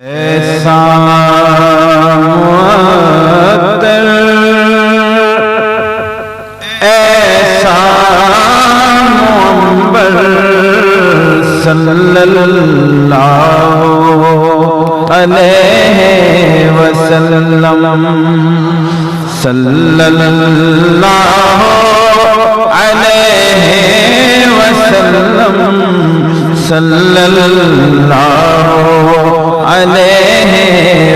ایسا معطر ایسا منبر صلی اللہ علیہ وسلم صلی اللہ علیہ وسلم صلی اللہ علیہ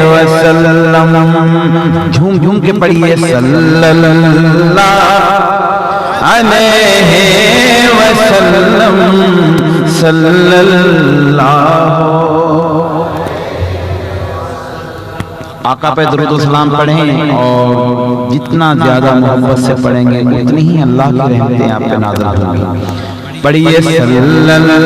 وسلم. جھوم جھوم کے پڑھیے صلی اللہ علیہ وسلم صلی اللہ. آقا پہ درود و سلام پڑھیں اور جتنا زیادہ محبت سے پڑھیں گے اتنی ہی اللہ کی رحمتیں آپ پہ نازل ہوں گی. پڑھیے صلی اللہ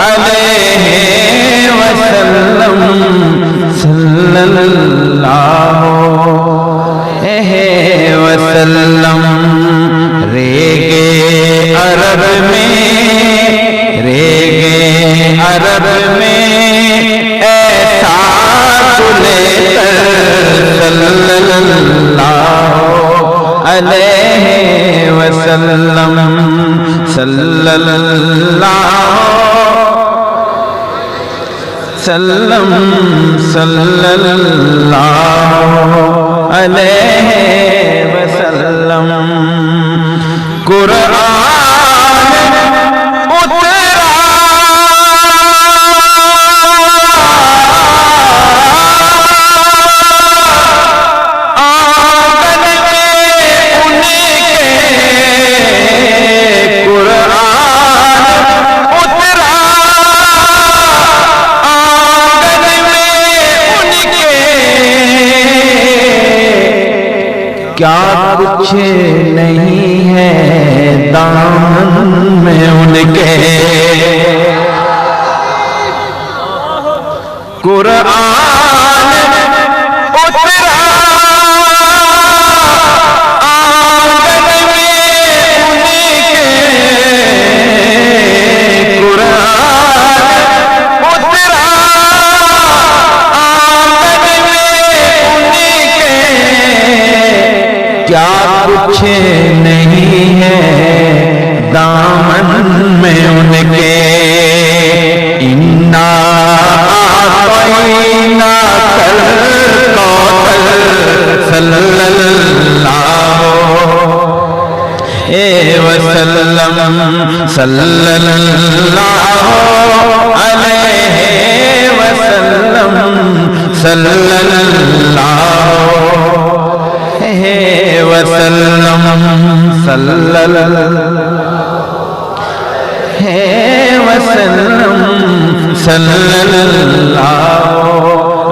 علیہ وسلم صلی اللہ علیہ وسلم. ریگے عرب میں ایسا تلے صلی اللہ علیہ وسلم صلی اللہ وسلم صلی اللہ علیہ وسلم. قرآن کیا کچھ نہیں ہے دامن میں ان کے. قرآن اترا آنگن میں ان کے. قرآن اترا آنگن میں ان کے. کیا کچھ نہیں ہے دامن میں ان کے. انا اعطینا کل کوثر صلی اللہ علیہ وسلم صلی اللہ علیہ وسلم صلی اللہ وسلم صلی اللہ وسلم صلی اللہ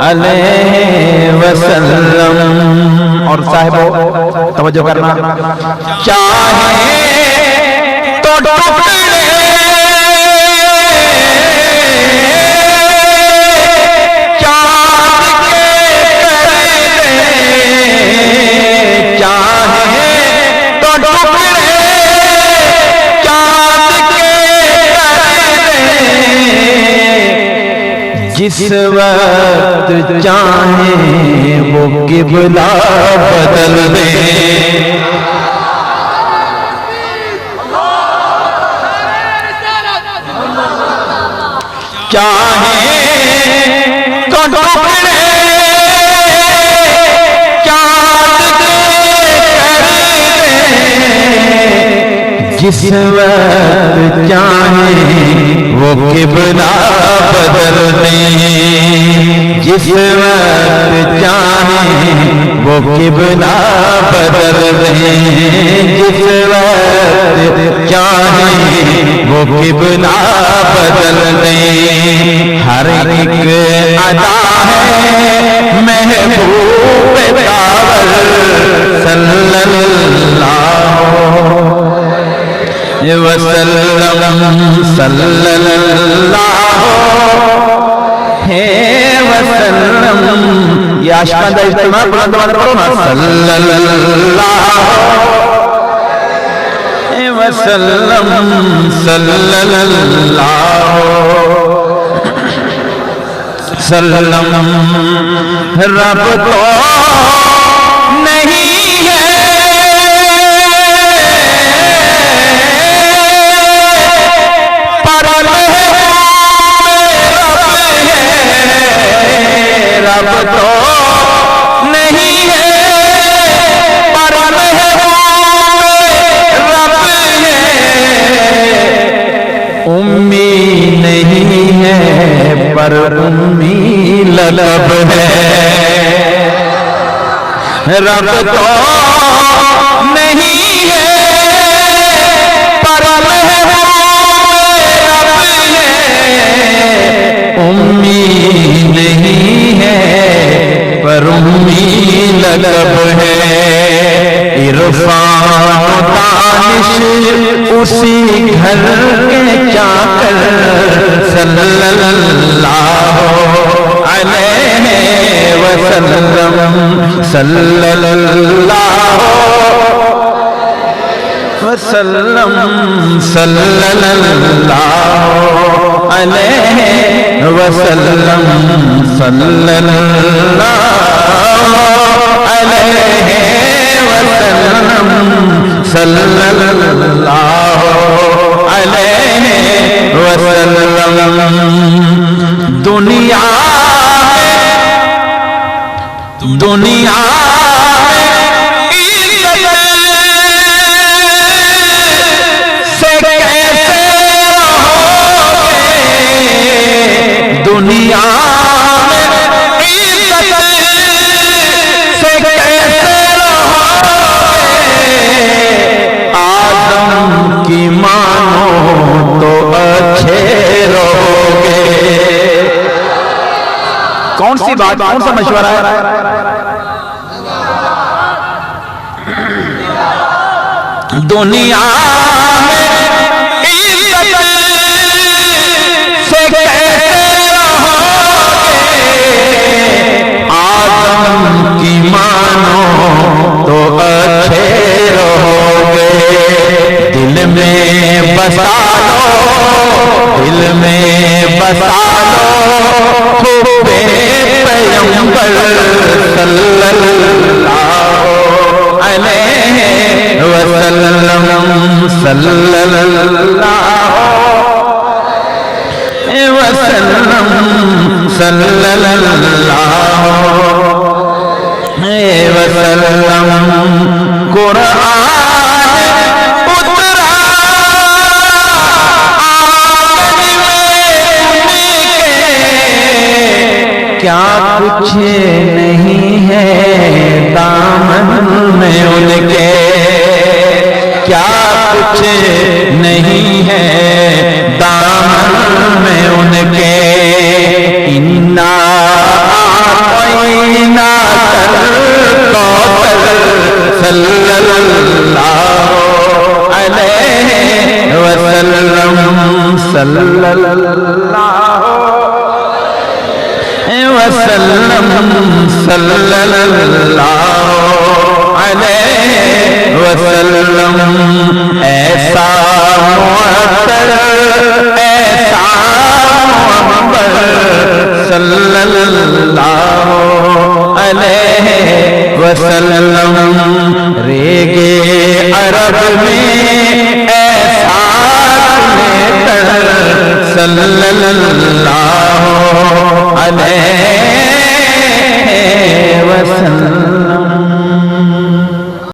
علیہ وسلم. اور صاحبو توجہ کرنا. چاہے تو ٹکڑے جس وقت چاہیں وہ قبلہ بدل دیں. چاہیں تو ٹکڑے چاند جس وقت چاہیں وہ قبلہ بدل دیں. جس وقت چاہیں وہ قبلہ بدل دیں. جس وقت چاہیں وہ قبلہ بدل دیں. ہر ایک ادا ہے محبوب کاول صلی اللہ وسلم صلی اللہ وسلم. یہ عاشقان دا اجتماع بلند آواز پڑھو نا. صلی اللہ وسلم صلی اللہ وسلم رب تو نہیں ہے پر رب تو نہیں ہے پر رب ہے امی نہیں ہے پر امی للب ہے رب تو نہیں ہے پر رب ہے امی نہیں ہے پر امی للب ہے عرفان و دانش اسی گھر کے چاکر صلی اللہ علیہ وسلم صلی اللہ وسلم صلی اللہ علیہ وسلم صلی اللہ علیہ وسلم صلی اللہ علیہ وسلم دنیا سے کیسے رہوگے دنیا سے کیسے آدم کی مانو تو اچھے رہوگے کون سی بات کون سا مشورہ ہے دنیا سے کیسے رہوگے آدم کی مانو تو اچھے رہوگے دل میں بسا لو دل میں بسا لو خوبے پیغمبر صلی اللہ علیہ وسلم صلی اللہ وسلم صلی اللہ وسلم قرآن اترا آمن میں کیا کچھ نہیں ہے دامن میں ان کے کیا کچھ نہیں ہے دامن میں ان کے انا اعطینا الکوثر صلی اللہ علیہ وسلم صلی اللہ وسلم صلی اللہ علیہ وسلم اے